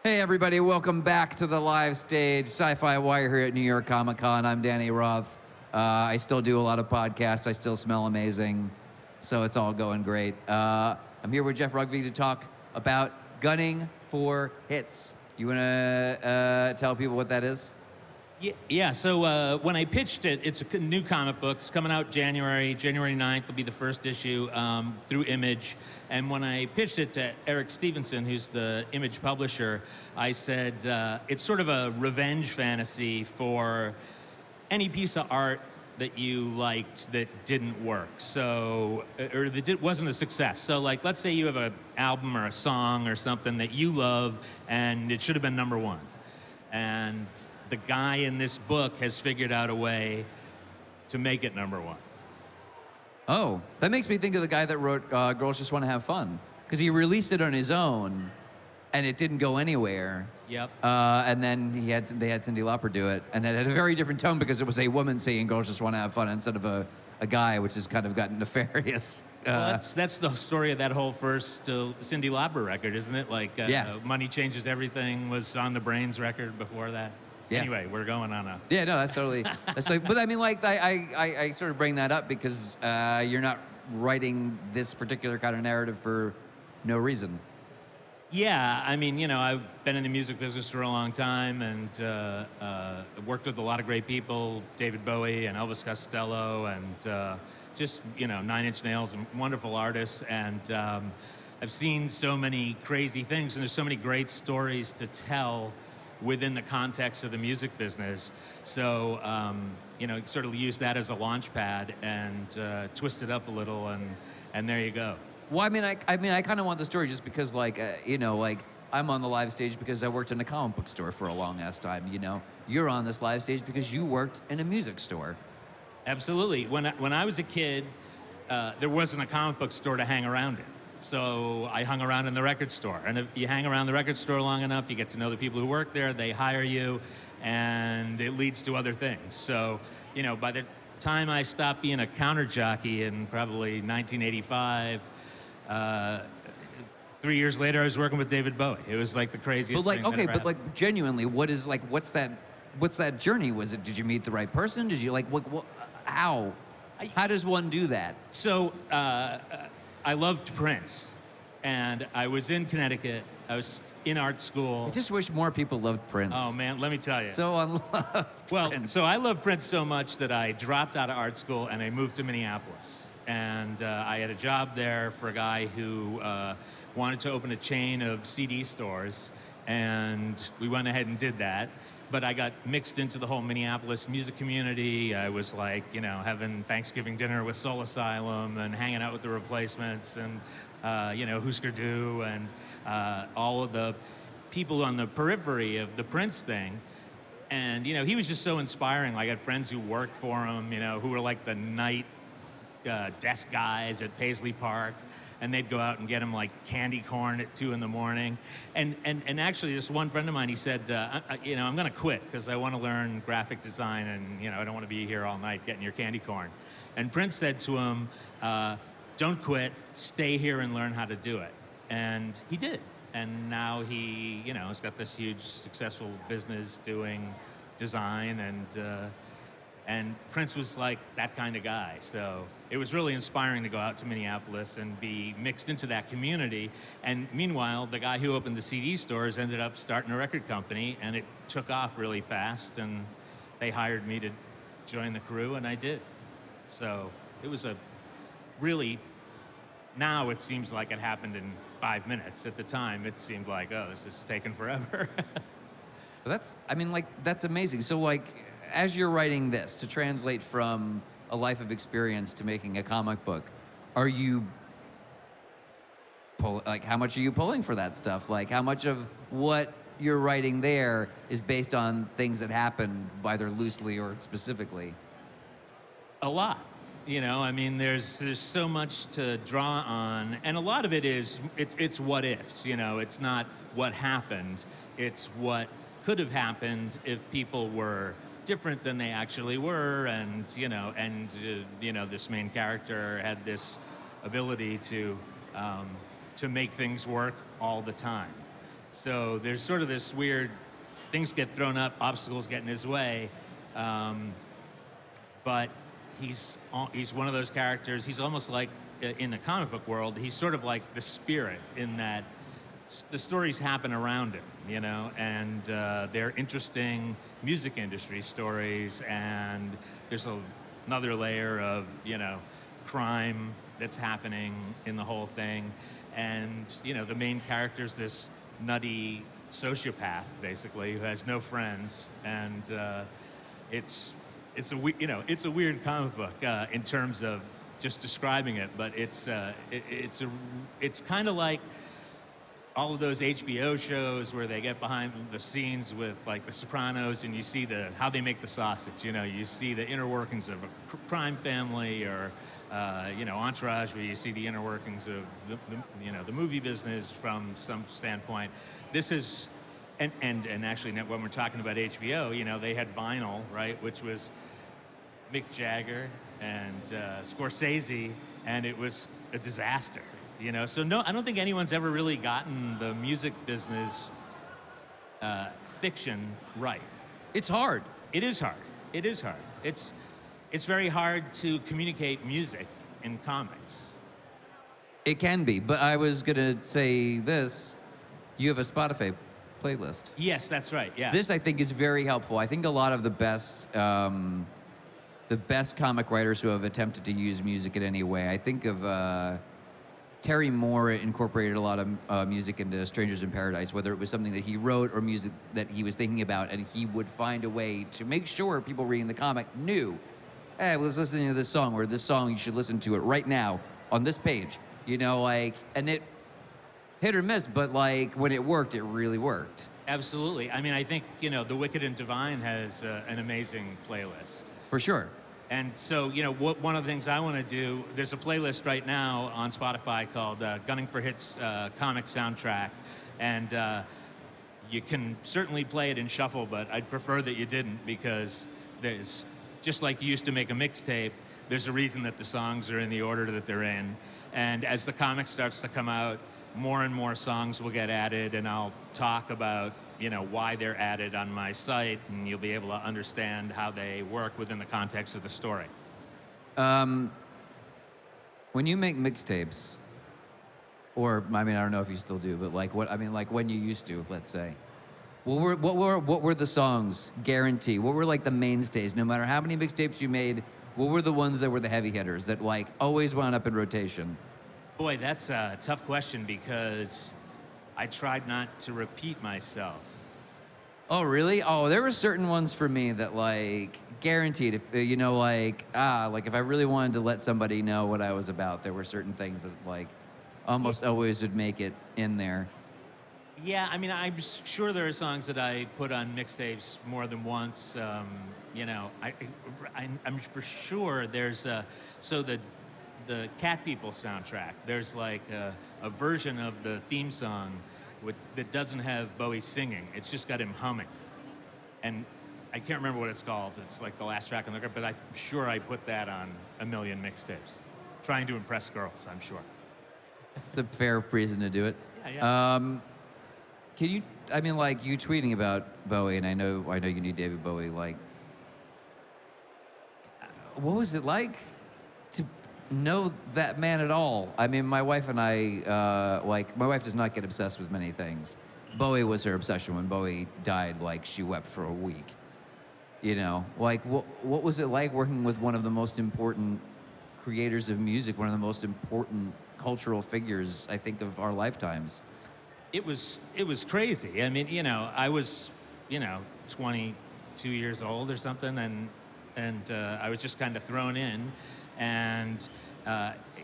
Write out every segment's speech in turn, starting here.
Hey everybody, welcome back to the live stage, SYFY WIRE here at New York Comic Con. I'm Danny Roth. I still do a lot of podcasts. I still smell amazing, so it's all going great. I'm here with Jeff Rougvie to talk about gunning for hits. You want to tell people what that is? Yeah, so when I pitched it, it's a new comic book. It's coming out January 9th will be the first issue through Image. And when I pitched it to Eric Stevenson, who's the Image publisher, I said it's sort of a revenge fantasy for any piece of art that you liked that didn't work, so or that wasn't a success. So like, let's say you have an album or a song or something that you love and it should have been #1. And the guy in this book has figured out a way to make it #1. Oh, that makes me think of the guy that wrote Girls Just Want to Have Fun, because he released it on his own, and it didn't go anywhere. Yep. And then they had Cyndi Lauper do it, and it had a very different tone because it was a woman saying "Girls Just Want to Have Fun" instead of a guy, which has kind of gotten nefarious. Well, that's the story of that whole first Cyndi Lauper record, isn't it? Like, Money Changes Everything was on the Brains record before that. Yeah. Anyway, we're going on a... Yeah, no, that's totally... that's like, but I mean, like, I sort of bring that up because you're not writing this particular kind of narrative for no reason. Yeah, I mean, you know, I've been in the music business for a long time and worked with a lot of great people, David Bowie and Elvis Costello and just, you know, Nine Inch Nails and wonderful artists. And I've seen so many crazy things and there's so many great stories to tell within the context of the music business. So, you know, sort of use that as a launch pad and twist it up a little and there you go. Well, I mean, I kind of want the story just because, like, you know, like, I'm on the live stage because I worked in a comic book store for a long-ass time, you know? You're on this live stage because you worked in a music store. Absolutely. When I was a kid, there wasn't a comic book store to hang around in. So I hung around in the record store. And if you hang around the record store long enough, you get to know the people who work there, they hire you, and it leads to other things. So, you know, by the time I stopped being a counter jockey in probably 1985, 3 years later, I was working with David Bowie. It was like the craziest thing. But like, okay, but like, genuinely, what's that journey? Was it, did you meet the right person? Did you like, how does one do that? So, I loved Prince, and I was in Connecticut. I was in art school. I just wish more people loved Prince. Oh man, let me tell you. So unloved. Well, Prince. so I love Prince so much that I dropped out of art school and I moved to Minneapolis. And I had a job there for a guy who wanted to open a chain of CD stores, and we went ahead and did that. But I got mixed into the whole Minneapolis music community. I was like, you know, having Thanksgiving dinner with Soul Asylum and hanging out with the Replacements and, you know, Husker Du and all of the people on the periphery of the Prince thing. And, you know, he was just so inspiring. Like, I had friends who worked for him, you know, who were like the night desk guys at Paisley Park. And they'd go out and get him like candy corn at 2 in the morning. And actually this one friend of mine, he said, you know, I'm gonna quit because I wanna learn graphic design and, you know, I don't wanna be here all night getting your candy corn. And Prince said to him, don't quit, stay here and learn how to do it. And he did. And now he, you know, has got this huge successful business doing design and Prince was like that kind of guy. So it was really inspiring to go out to Minneapolis and be mixed into that community. And meanwhile, the guy who opened the CD stores ended up starting a record company, and it took off really fast, and they hired me to join the crew, and I did. So it was a really, now it seems like it happened in 5 minutes. At the time, it seemed like, oh, this is taking forever. That's, I mean, like, that's amazing. So, like, as you're writing this, to translate from a life of experience to making a comic book, are you, like, how much are you pulling for that stuff? Like, how much of what you're writing there is based on things that happened, either loosely or specifically? A lot. You know, I mean, there's so much to draw on, and a lot of it is, it's what ifs, you know, it's not what happened, it's what could have happened if people were different than they actually were, and you know, this main character had this ability to make things work all the time. So there's sort of this weird, things get thrown up, obstacles get in his way, but he's one of those characters. He's almost like, in the comic book world, he's sort of like the spirit in that the stories happen around him, you know, and they're interesting music industry stories, and there's another layer of, you know, crime that's happening in the whole thing, and, you know, the main character's this nutty sociopath, basically, who has no friends, and it's a weird comic book in terms of just describing it, but it's kind of like all of those HBO shows where they get behind the scenes with like The Sopranos, and you see how they make the sausage. You know, you see the inner workings of a crime family, or you know, Entourage, where you see the inner workings of the movie business from some standpoint. This is, and actually, when we're talking about HBO, you know, they had vinyl, right, which was Mick Jagger and Scorsese, and it was a disaster. You know, so no, I don't think anyone's ever really gotten the music business fiction right. It's hard. It is hard. It is hard. It's very hard to communicate music in comics. It can be, but I was gonna say this: you have a Spotify playlist. Yes, that's right. Yeah. This, I think, is very helpful. I think a lot of the best comic writers who have attempted to use music in any way. I think of Terry Moore incorporated a lot of music into Strangers in Paradise, whether it was something that he wrote or music that he was thinking about, and he would find a way to make sure people reading the comic knew, hey, I was listening to this song, or this song, you should listen to it right now on this page. You know, like, and it hit or miss, but like when it worked, it really worked. Absolutely. I mean, I think, you know, The Wicked and Divine has an amazing playlist. For sure. And so, you know, one of the things I want to do, there's a playlist right now on Spotify called Gunning for Hits Comic Soundtrack. And you can certainly play it in shuffle, but I'd prefer that you didn't, because there's, just like you used to make a mixtape, there's a reason that the songs are in the order that they're in. And as the comic starts to come out, more and more songs will get added, and I'll talk about, you know, why they're added on my site, and you'll be able to understand how they work within the context of the story. When you make mixtapes, or I mean, I don't know if you still do, but like when you used to, let's say, what were the songs guarantee? What were like the mainstays? No matter how many mixtapes you made, what were the ones that were the heavy hitters that like always wound up in rotation? Boy, that's a tough question, because I tried not to repeat myself. Oh, really? Oh, there were certain ones for me that, like, guaranteed, if, you know, like if I really wanted to let somebody know what I was about, there were certain things that, like, almost always would make it in there. Yeah, I mean, I'm sure there are songs that I put on mixtapes more than once. You know, I'm for sure there's the Cat People soundtrack, there's like a version of the theme song that doesn't have Bowie singing. It's just got him humming. And I can't remember what it's called. It's like the last track on the record, but I'm sure I put that on a million mixtapes. Trying to impress girls, I'm sure. The fair reason to do it. Yeah. Can you, I mean, like, you tweeting about Bowie, and I know you knew David Bowie, like, what was it like to know that man at all? I mean, my wife and I, my wife does not get obsessed with many things. Bowie was her obsession. When Bowie died, like, she wept for a week. You know, like, what was it like working with one of the most important creators of music, one of the most important cultural figures, I think, of our lifetimes? It was crazy. I mean, you know, I was, you know, 22 years old or something, and I was just kind of thrown in. And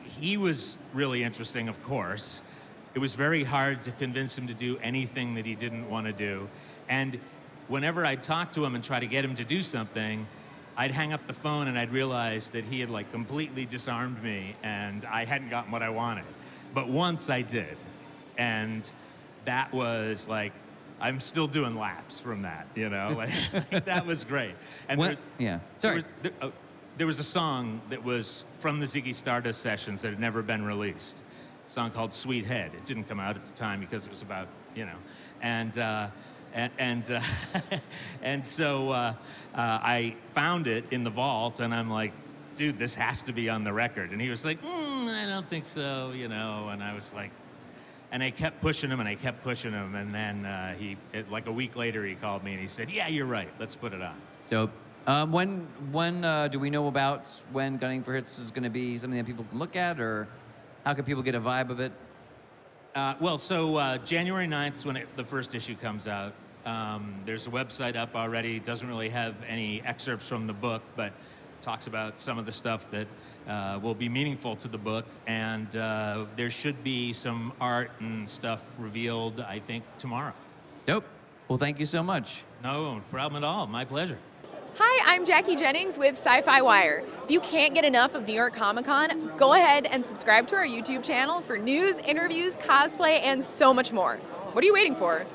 he was really interesting, of course. It was very hard to convince him to do anything that he didn't want to do. And whenever I'd talk to him and try to get him to do something, I'd hang up the phone and I'd realize that he had like completely disarmed me and I hadn't gotten what I wanted. But once I did. And that was like, I'm still doing laps from that, you know? Like, that was great. And there was a song that was from the Ziggy Stardust sessions that had never been released. A song called Sweet Head. It didn't come out at the time because it was about you know, and and so I found it in the vault, and I'm like, dude, this has to be on the record. And he was like, I don't think so, you know. And I was like, and I kept pushing him, and I kept pushing him, and then like a week later, he called me and he said, yeah, you're right, let's put it on. Dope. When do we know about when Gunning for Hits is going to be something that people can look at, or how can people get a vibe of it? Well, so January 9th is when the first issue comes out. There's a website up already. It doesn't really have any excerpts from the book, but talks about some of the stuff that will be meaningful to the book. And there should be some art and stuff revealed, I think, tomorrow. Dope. Well, thank you so much. No problem at all. My pleasure. Hi, I'm Jackie Jennings with SYFY WIRE. If you can't get enough of New York Comic Con, go ahead and subscribe to our YouTube channel for news, interviews, cosplay, and so much more. What are you waiting for?